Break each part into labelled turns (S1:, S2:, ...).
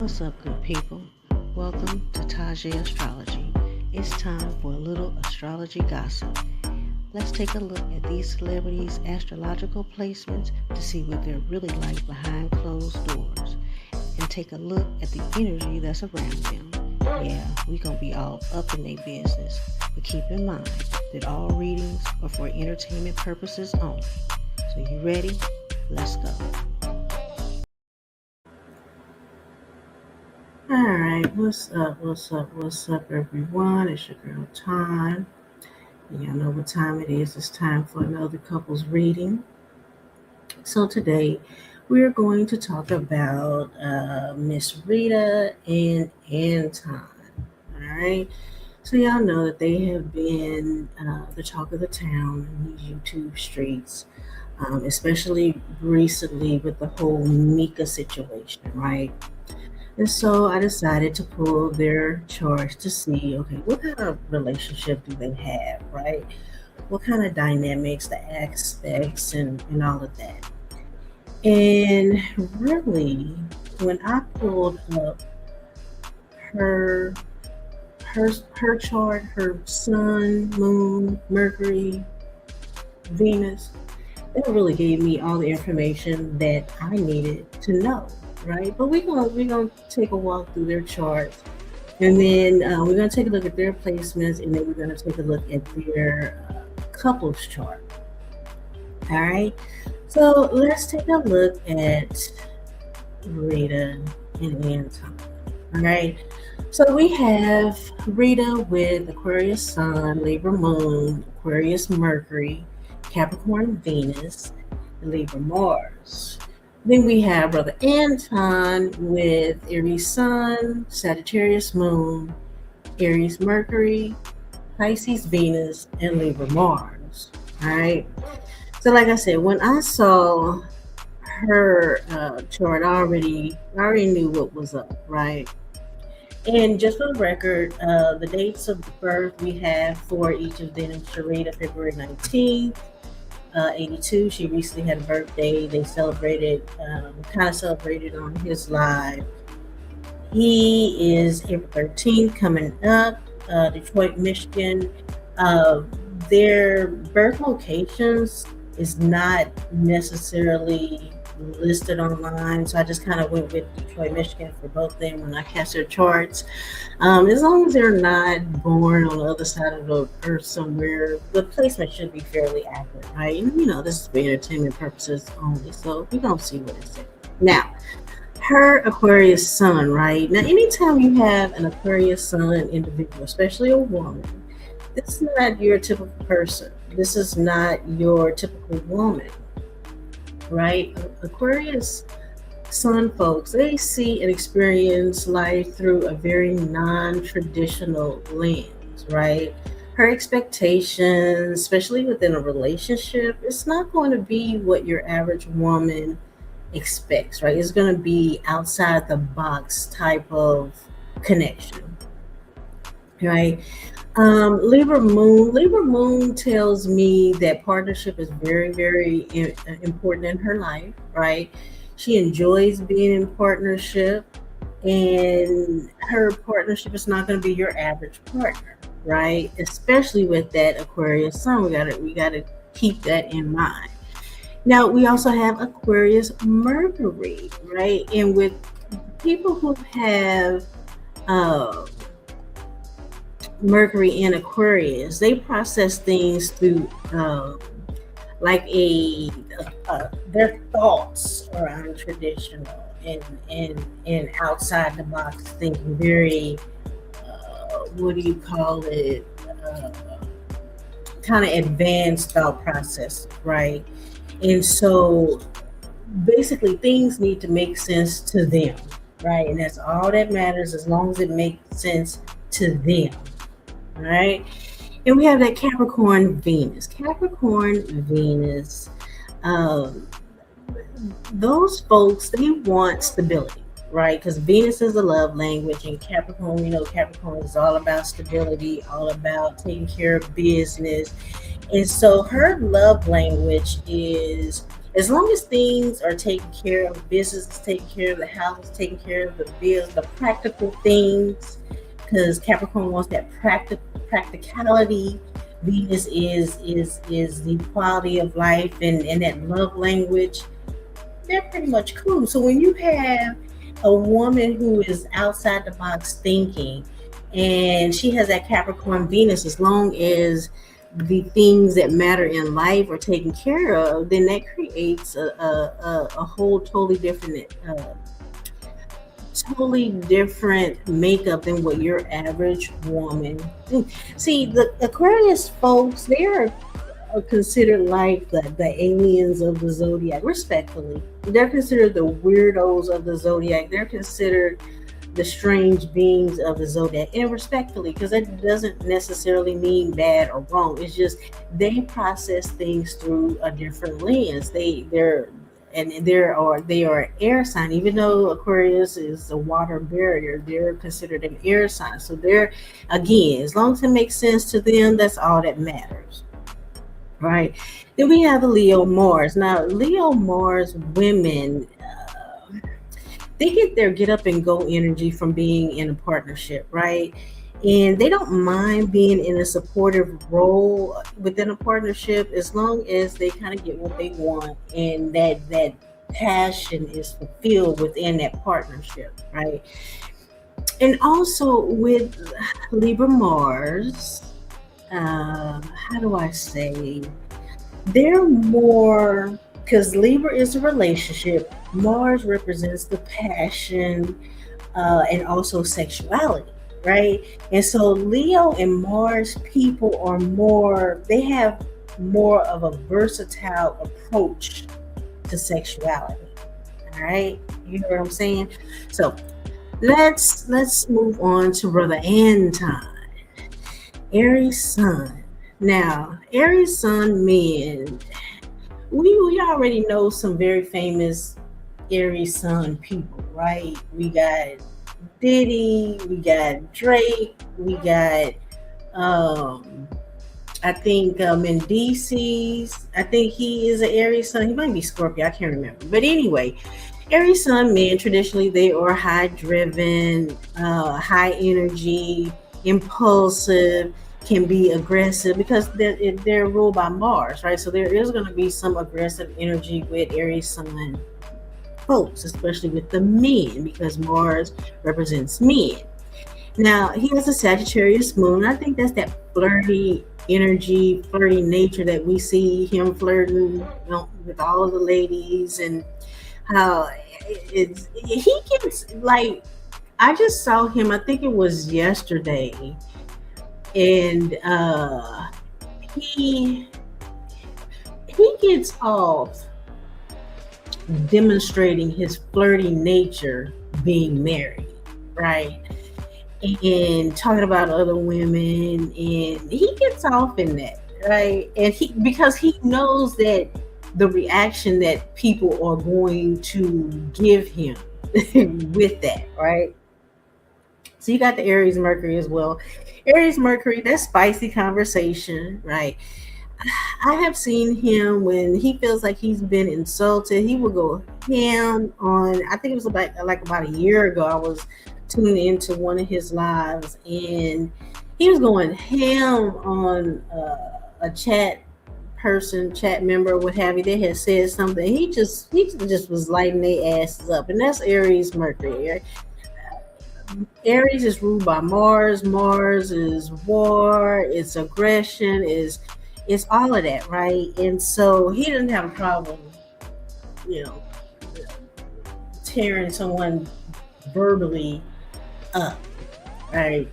S1: What's up, good people? Welcome to TajeAstrology. It's time for a little astrology gossip. Let's take a look at these celebrities' astrological placements to see what they're really like behind closed doors and take a look at the energy that's around them. Yeah, we gonna be all up in their business, but keep in mind that all readings are for entertainment purposes only. So you ready? Let's go. All right, what's up, everyone? It's your girl Time. Y'all know what time it is. It's time for another couple's reading. So today we're going to talk about Miss Reta and Anton. All right. So y'all know that they have been the talk of the town in these YouTube streets, especially recently with the whole Mika situation, right? And so I decided to pull their charts to see, okay, what kind of relationship do they have, right? What kind of dynamics, the aspects, and all of that. And really, when I pulled up her her chart, her sun, moon, Mercury, Venus, that really gave me all the information that I needed to know, right? But we're gonna take a walk through their charts, and then we're gonna take a look at their placements, and then we're gonna take a look at their couples chart. All right. So let's take a look at Rita and Anton. All right. So we have Rita with Aquarius Sun, Libra Moon, Aquarius Mercury, Capricorn Venus, and Libra Mars. Then we have Brother Anton with Aries Sun, Sagittarius Moon, Aries Mercury, Pisces Venus, and Libra Mars. All right. So, like I said, when I saw her chart, I already knew what was up, right? And just for the record, the dates of birth we have for each of them: Sharita, February 19th, 82. She recently had a birthday. They celebrated, kind of celebrated on his live. He is April 13th coming up, Detroit, Michigan. Uh, their birth locations is not necessarily listed online, so I just kind of went with Detroit, Michigan for both of them when I cast their charts. As long as they're not born on the other side of the earth somewhere, the placement should be fairly accurate, right? And, this is for entertainment purposes only, so we're gonna see what it says. Now, her Aquarius Sun, right? Now, anytime you have an Aquarius Sun individual, especially a woman, this is not your typical person. This is not your typical woman, right? Aquarius Sun folks, they see and experience life through a very non-traditional lens, right? Her expectations, especially within a relationship, it's not going to be what your average woman expects, right? It's going to be outside the box type of connection, right? Libra Moon tells me that partnership is very, very important in her life, right? She enjoys being in partnership, and her partnership is not going to be your average partner, right? Especially with that Aquarius Sun, we gotta keep that in mind. Now we also have Aquarius Mercury, right? And with people who have uh, Mercury in Aquarius, they process things through like their thoughts around traditional and outside the box thinking, very what do you call it? Kind of advanced thought process, right? And so basically things need to make sense to them, right? And that's all that matters, as long as it makes sense to them. All right. And we have that Capricorn Venus. Capricorn Venus, um, those folks, they want stability, right? Because Venus is a love language, and Capricorn, Capricorn is all about stability, all about taking care of business. And so her love language is As long as things are taken care of, business is taken care of, the house is taken care of, the bills, the practical things, because Capricorn wants that practicality. Venus is the quality of life and that love language. They're pretty much cool. So when you have a woman who is outside the box thinking, and she has that Capricorn Venus, as long as the things that matter in life are taken care of, then that creates a whole totally different makeup than what your average woman. See, the Aquarius folks, they are considered like the aliens of the zodiac, respectfully. They're considered the weirdos of the zodiac. They're considered the strange beings of the zodiac, and respectfully, because that doesn't necessarily mean bad or wrong. It's just they process things through a different lens. They are an air sign. Even though Aquarius is a water barrier, they're considered an air sign. So they're, again, as long as it makes sense to them, that's all that matters, right? Then we have the Leo Mars. Now, Leo Mars women, they get their get up and go energy from being in a partnership, right? And they don't mind being in a supportive role within a partnership as long as they kind of get what they want and that passion is fulfilled within that partnership, right? And also with Libra Mars, how do I say? They're more, because Libra is a relationship. Mars represents the passion and also sexuality, right? And so Leo and Mars people are more, they have more of a versatile approach to sexuality. All right, you know what I'm saying? So let's move on to Brother Anton, Aries Sun. Now, Aries Sun men, we already know some very famous Aries Sun people, right? We got Diddy, we got Drake, we got um I think Mendices. I think he is an Aries Sun. He might be Scorpio. I can't remember. But anyway, Aries Sun men traditionally they are high driven, high energy, impulsive, can be aggressive because they're ruled by Mars, right? So there is going to be some aggressive energy with Aries Sun folks, especially with the men, because Mars represents men. Now, he has a Sagittarius moon. I think that's that flirty energy, flirty nature that we see him flirting, with all of the ladies, and how he gets like, I just saw him, I think it was yesterday, and he he gets off demonstrating his flirty nature being married, right? And talking about other women, and he gets off in that, right? And he, because he knows that the reaction that people are going to give him with that, right? So you got the Aries Mercury as well. Aries Mercury, that's spicy conversation, right? I have seen him when he feels like he's been insulted. He will go ham on. I think it was about a year ago. I was tuning into one of his lives, and he was going ham on a chat member, what have you. They had said something. He just was lighting their asses up, and that's Aries Mercury. Right? Aries is ruled by Mars. Mars is war, it's aggression, is it's all of that, right? And so he doesn't have a problem, you know, tearing someone verbally up, right?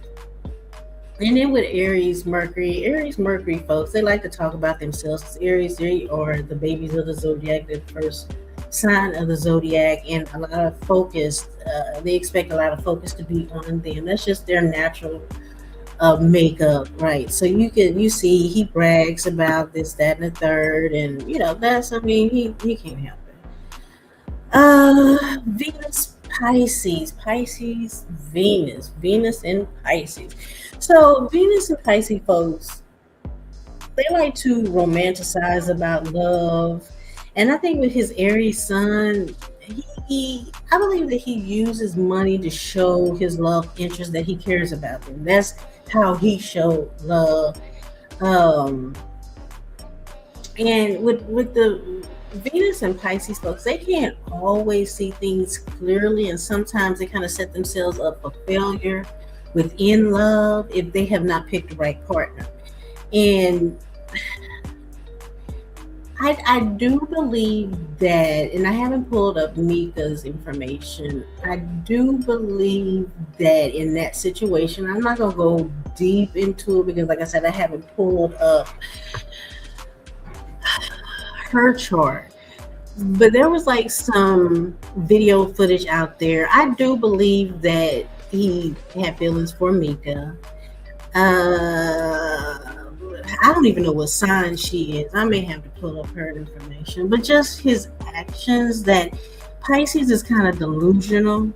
S1: And then with Aries Mercury folks, they like to talk about themselves. 'Cause Aries, they are the babies of the zodiac, the first sign of the zodiac, and a lot of focus. They expect a lot of focus to be on them. That's just their natural makeup, right? So you see he brags about this, that, and the third, and that's, I mean, he can't help it. Venus Venus and Pisces. So Venus and Pisces folks, they like to romanticize about love, And I think with his Aries sun, I believe that he uses money to show his love interest that he cares about them. That's how he showed love. Um, and with the Venus and Pisces folks, they can't always see things clearly, and sometimes they kind of set themselves up for failure within love if they have not picked the right partner. And I do believe that, and I haven't pulled up Mika's information. I do believe that in that situation, I'm not going to go deep into it because, like I said, I haven't pulled up her chart. But there was like some video footage out there. I do believe that he had feelings for Mika. I don't even know what sign she is. I may have to pull up her information, but just his actions, that Pisces is kind of delusional.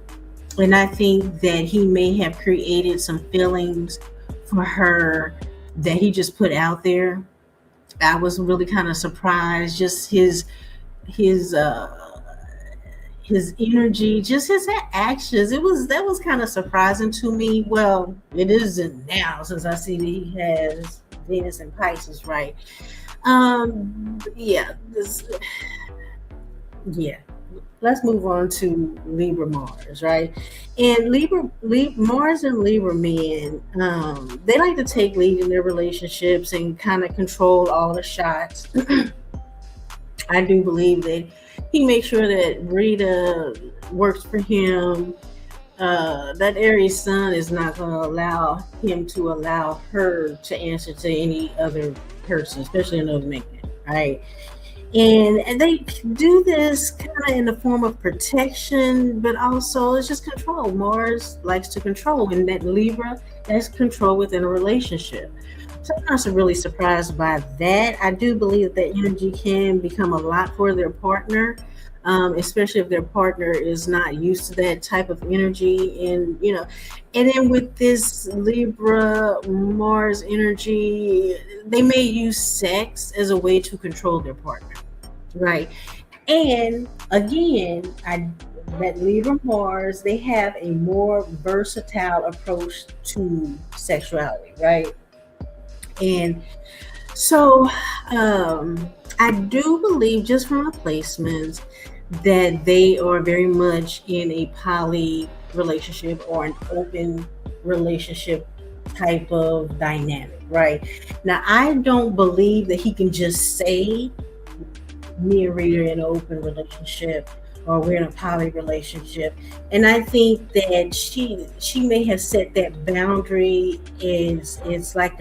S1: And I think that he may have created some feelings for her that he just put out there. I was really kind of surprised, just his his energy, just his actions. That was kind of surprising to me. Well, it isn't now since I see that he has Venus and Pisces, right? Yeah, yeah. Let's move on to Libra Mars, right? And Mars and Libra men, they like to take lead in their relationships and kind of control all the shots. I do believe that he makes sure that Rita works for him. That Aries sun is not going to allow him to allow her to answer to any other person, especially another man, right? And they do this kind of in the form of protection, but also it's just control. Mars likes to control, and that Libra has control within a relationship. So I'm not so really surprised by that. I do believe that energy can become a lot for their partner, especially if their partner is not used to that type of energy. And then with this Libra Mars energy, they may use sex as a way to control their partner, right? And again, that Libra Mars, they have a more versatile approach to sexuality, right? And so I do believe, just from my placements, that they are very much in a poly relationship or an open relationship type of dynamic, right? Now, I don't believe that he can just say, me and Rita are in an open relationship or we're in a poly relationship. And I think that she may have set that boundary. It's like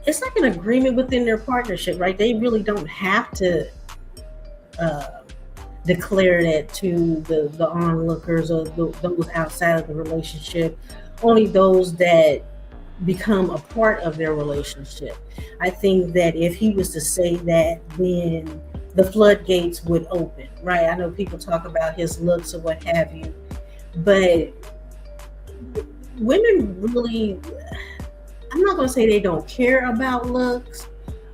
S1: it's like an agreement within their partnership, right? They really don't have to declare that to the onlookers or those outside of the relationship. Only those that become a part of their relationship. I think that if he was to say that, then the floodgates would open, right? I know people talk about his looks or what have you, but women really, I'm not going to say they don't care about looks,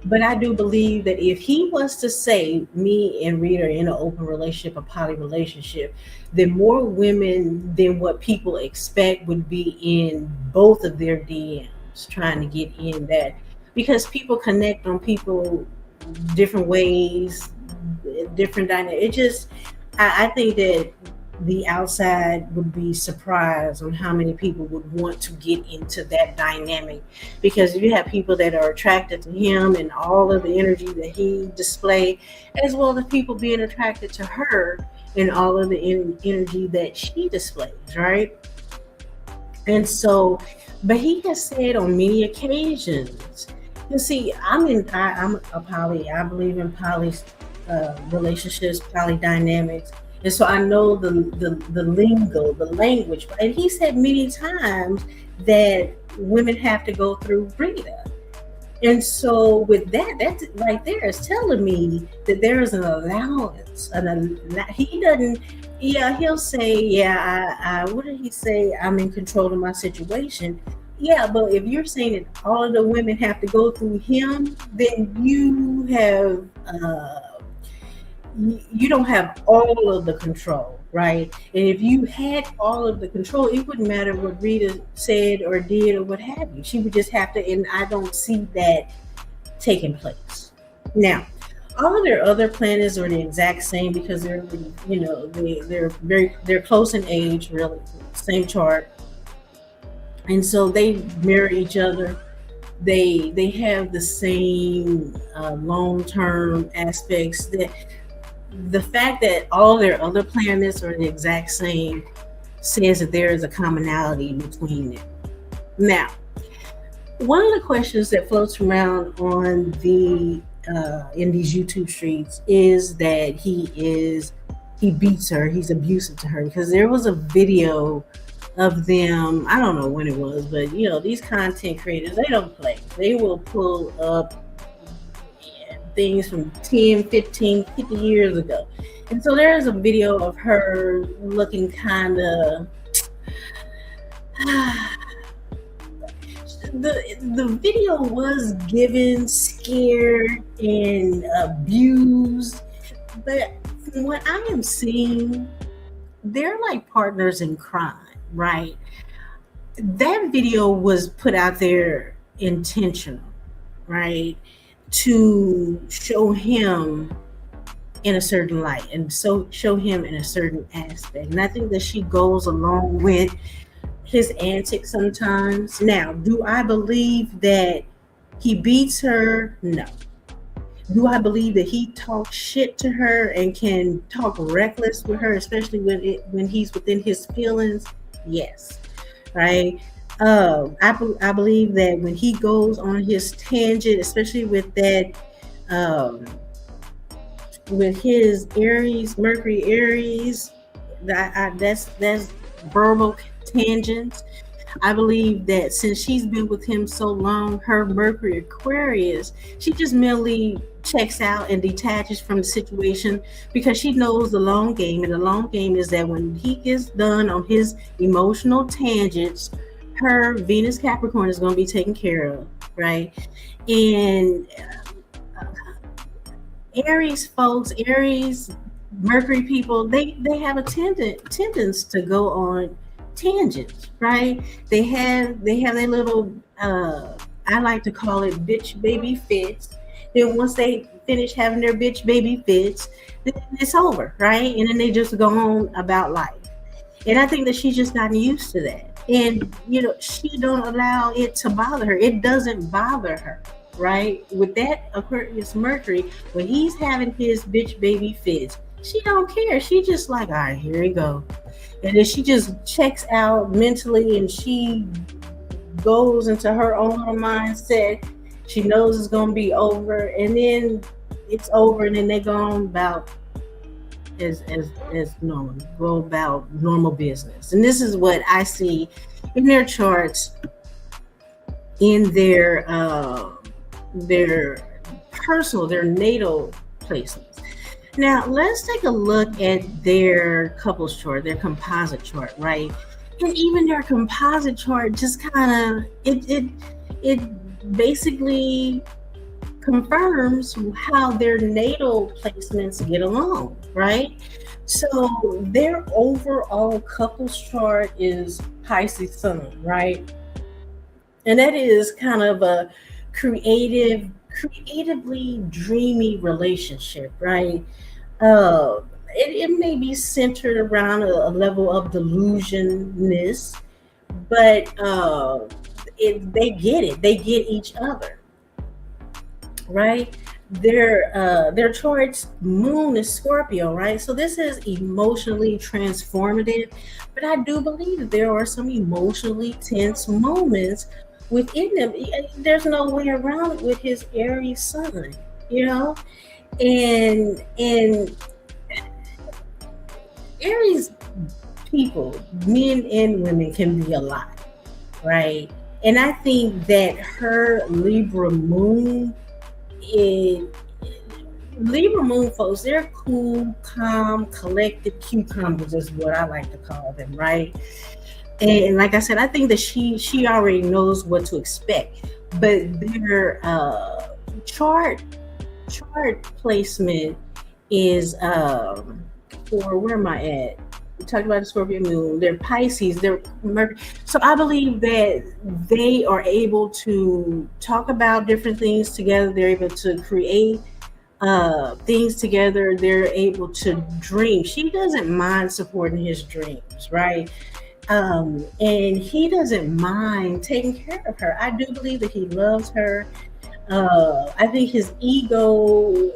S1: but I do believe that if he was to say, me and Rita are in an open relationship, a poly relationship, then more women than what people expect would be in both of their DMs trying to get in that, because people connect on people different ways, different dynamics. It just, I think that the outside would be surprised on how many people would want to get into that dynamic, because you have people that are attracted to him and all of the energy that he displayed, as well as people being attracted to her and all of the energy that she displays, right? And so, but he has said on many occasions, you see, I'm a poly, I believe in poly relationships, poly dynamics. And so I know the lingo, the language. And he said many times that women have to go through Rita. And so with that right there is telling me that there is an allowance. He doesn't, yeah, he'll say, yeah, what did he say? I'm in control of my situation. Yeah, but if you're saying that all of the women have to go through him, then you don't have all of the control, right? And if you had all of the control, it wouldn't matter what Rita said or did or what have you. She would just have to, and I don't see that taking place. Now, all of their other planets are the exact same because they're, they're close in age, really, same chart, and so they mirror each other. They have the same long term aspects. That the fact that all their other planets are the exact same says that there is a commonality between them. Now, one of the questions that floats around on the in these YouTube streets is that he beats her, he's abusive to her, because there was a video of them. I don't know when it was, but these content creators, they don't play. They will pull up things from 10, 15, 50 years ago. And so there's a video of her looking kind of the video was given scared and abused, but from what I am seeing, they're like partners in crime, right? That video was put out there intentional, right? To show him in a certain light and so show him in a certain aspect. And I think that she goes along with his antics sometimes. Now, do I believe that he beats her? No. Do I believe that he talks shit to her and can talk reckless with her, especially when he's within his feelings? Yes. Right. I believe that when he goes on his tangent, especially with that, with his Aries, Mercury Aries, that's verbal tangents. I believe that since she's been with him so long, her Mercury Aquarius, she just merely checks out and detaches from the situation because she knows the long game. And the long game is that when he gets done on his emotional tangents, her Venus Capricorn is going to be taken care of, right? And Aries folks, Aries, Mercury people, they have a tendence to go on tangents, right? They have their little I like to call it bitch baby fits. Then once they finish having their bitch baby fits, then it's over, right? And then they just go on about life. And I think that she's just gotten used to that. And she don't allow it to bother her. It doesn't bother her, right? With that Aquarius Mercury, when he's having his bitch baby fits, she don't care. She just like, all right, here we go. And then she just checks out mentally and she goes into her own little mindset. She knows it's going to be over, and then it's over, and then they go on about as normal, go about normal business. And this is what I see in their charts, in their personal, their natal placements. Now, let's take a look at their couples chart, their composite chart, right? And even their composite chart just kind of, it basically confirms how their natal placements get along, right? So their overall couples chart is Pisces Sun, right? And that is kind of a creatively dreamy relationship, right? It may be centered around a level of delusionness, but they get it. They get each other, right? Their chart's moon is Scorpio, right? So this is emotionally transformative, but I do believe that there are some emotionally tense moments within them. There's no way around it with his Aries sun, and Aries people, men and women, can be a lot, right? And I think that her Libra moon folks, they're cool, calm, collected cucumbers is what I like to call them, right? And like I said, I think that she already knows what to expect. But their chart placement is for where am I at? We talked about the Scorpio moon. They're Pisces. They're Mercury. So I believe that they are able to talk about different things together. They're able to create things together. They're able to dream. She doesn't mind supporting his dreams, right? And he doesn't mind taking care of her. I do believe that he loves her. I think his ego,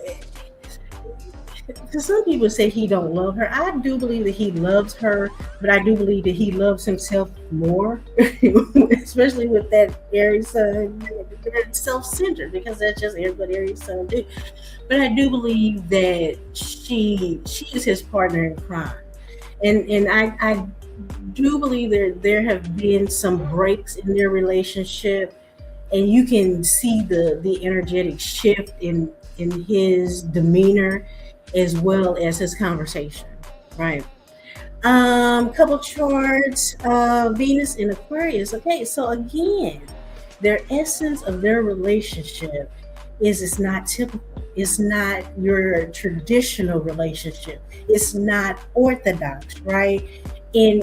S1: because some people say he don't love her. I do believe that he loves her, but I do believe that he loves himself more, especially with that Aries sun. They're self-centered because that's just what Aries sun do. But I do believe that she is his partner in crime, and I do believe there have been some breaks in their relationship, and you can see the energetic shift in his demeanor as well as his conversation, right? Couple charts, Venus in Aquarius. Okay, so again, their essence of their relationship is it's not typical. It's not your traditional relationship. It's not orthodox, right? And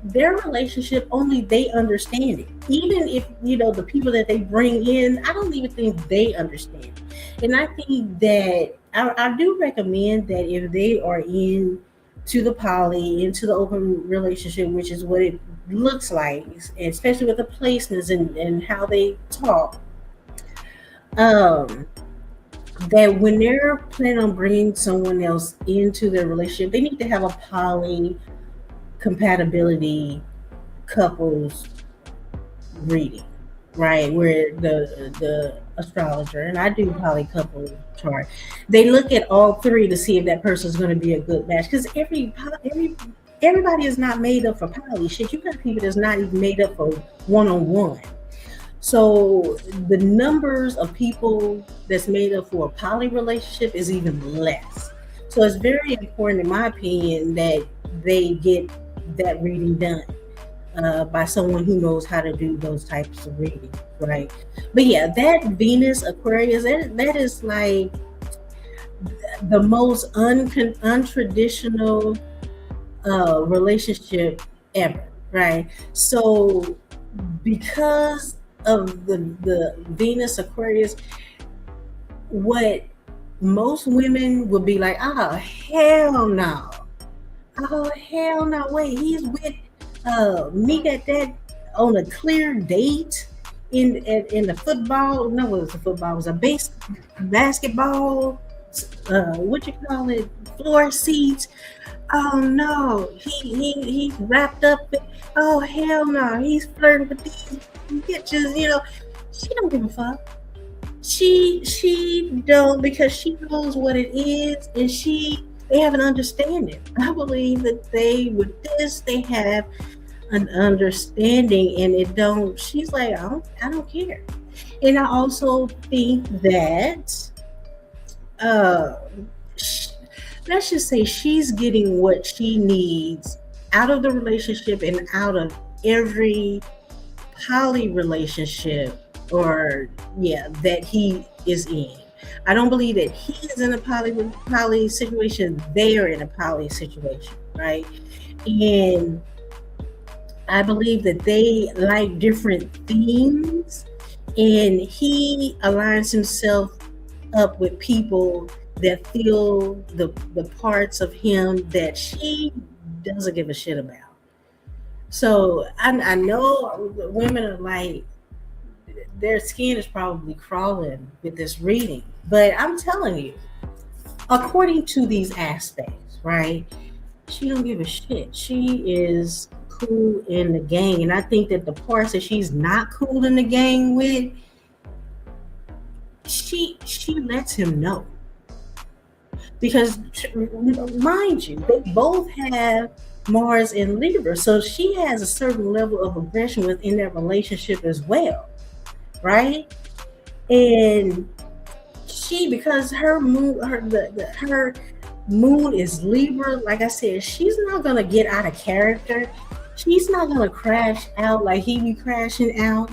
S1: their relationship, only they understand it. Even if the people that they bring in, I don't even think they understand it. And I think that I do recommend that if they are into the open relationship, which is what it looks like, especially with the placements and how they talk, um, that when they're planning on bringing someone else into their relationship, they need to have a poly compatibility couples reading, right? Where the astrologer, and I do poly couple chart, they look at all three to see if that person is going to be a good match. Because everybody is not made up for poly shit. You got people that's not even made up for one-on-one. So the numbers of people that's made up for a poly relationship is even less. So it's very important, in my opinion, that they get that reading done by someone who knows how to do those types of readings, right? But yeah, that Venus Aquarius, that is like the most untraditional relationship ever, right? So because of the Venus Aquarius, what most women would be like, oh hell no, oh hell no, wait, he's with me at that on a clear date in the football. No, it was a football. It was a basketball. What you call it? Floor seats. Oh no, he's wrapped up. Oh hell no, he's flirting with these bitches. She don't give a fuck. She don't, because she knows what it is, and they have an understanding. I believe that with this they have an understanding, and it don't. She's like, I don't care. And I also think that let's just say she's getting what she needs out of the relationship and out of every poly relationship, or that he is in. I don't believe that he is in a poly situation. They are in a poly situation, right? And I believe that they like different themes, and he aligns himself up with people that feel the parts of him that she doesn't give a shit about. So I know women are like, their skin is probably crawling with this reading, but I'm telling you, according to these aspects, right? She don't give a shit. She is cool in the gang, and I think that the parts that she's not cool in the gang with, she lets him know. Because mind you, they both have Mars in Libra, so she has a certain level of aggression within their relationship as well, right? And because her moon, her moon is Libra, like I said, she's not gonna get out of character. She's not gonna crash out like he be crashing out.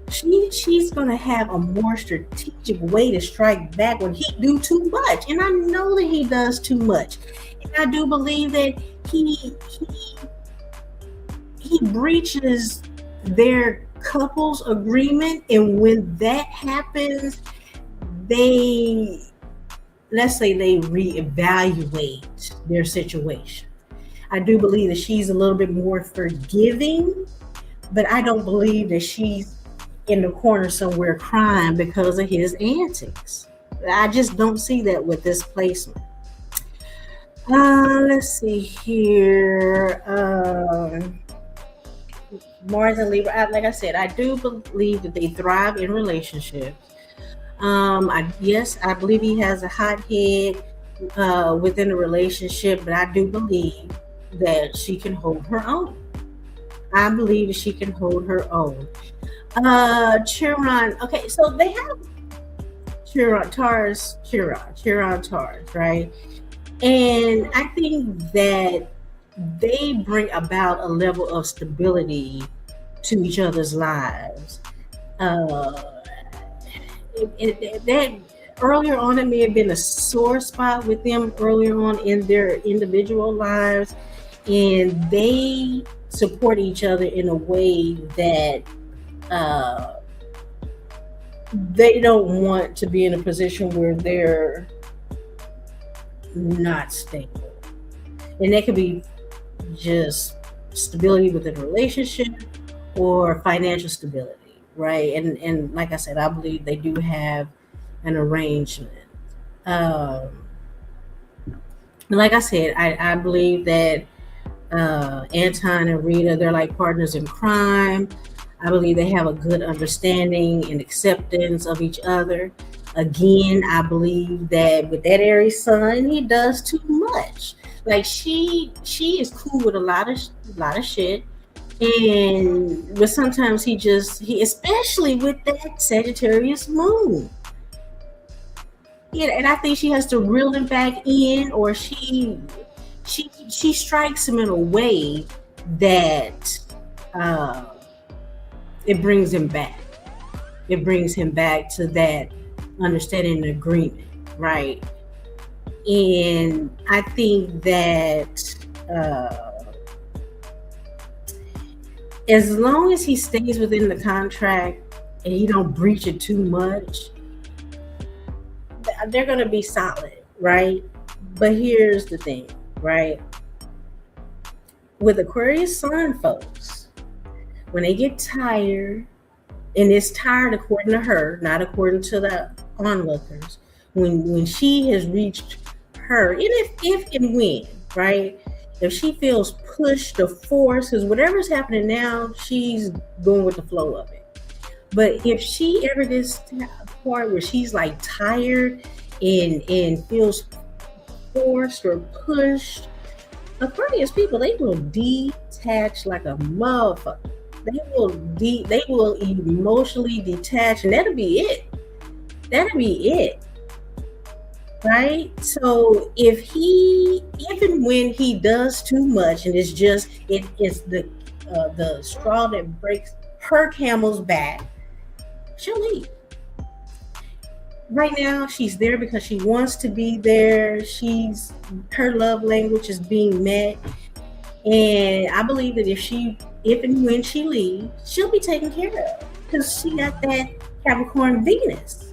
S1: She's gonna have a more strategic way to strike back when he do too much, and I know that he does too much, and I do believe that he breaches their couple's agreement, and when that happens, they let's say they reevaluate their situation. I do believe that she's a little bit more forgiving, but I don't believe that she's in the corner somewhere crying because of his antics. I just don't see that with this placement. Let's see here. Mars and Libra. Like I said, I do believe that they thrive in relationships. I believe he has a hot head within the relationship, but I do believe that she can hold her own. I believe that she can hold her own. Chiron. Okay, so they have Chiron, Taurus, right? And I think that they bring about a level of stability to each other's lives. That earlier on, it may have been a sore spot with them earlier on in their individual lives, and they support each other in a way that they don't want to be in a position where they're not stable. And that could be just stability within a relationship or financial stability, right? And like I said, I believe they do have an arrangement. Like I said, I believe that Anton and Reta, they're like partners in crime. I believe they have a good understanding and acceptance of each other. Again, I believe that with that Aries sun, he does too much. Like she is cool with a lot of shit, but sometimes he especially with that Sagittarius moon. Yeah, and I think she has to reel him back in, or she strikes him in a way that it brings him back. It brings him back to that understanding and agreement, right? And I think that as long as he stays within the contract and he don't breach it too much, they're going to be solid, right? But here's the thing, right? With Aquarius sun folks, when they get tired, and it's tired according to her, not according to the onlookers, when she has reached her, and if and when, right? If she feels pushed or forced, because whatever's happening now, she's going with the flow of it. But if she ever gets to a part where she's like tired and feels forced or pushed, Aquarius people, they will detach like a motherfucker. They will emotionally detach, and that'll be it. Right? So if and when he does too much, and it's the straw that breaks her camel's back, she'll leave. Right now, she's there because she wants to be there. Her love language is being met, and I believe that if and when she leaves, she'll be taken care of because she got that Capricorn Venus.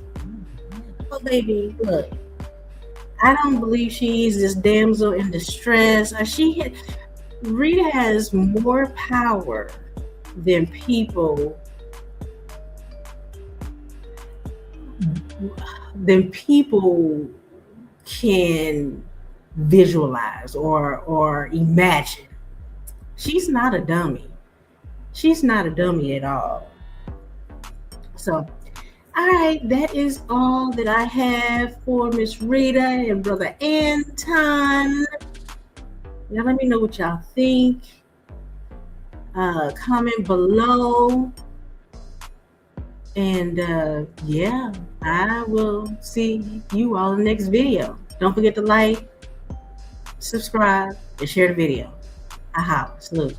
S1: Oh, baby, look, I don't believe she's this damsel in distress. Rita has more power than people can visualize or imagine. She's not a dummy. She's not a dummy at all. So, all right, that is all that I have for Miss Rita and Brother Anton. Now let me know what y'all think. Comment below. And yeah, I will see you all in the next video. Don't forget to like, subscribe, and share the video. Aha, salute.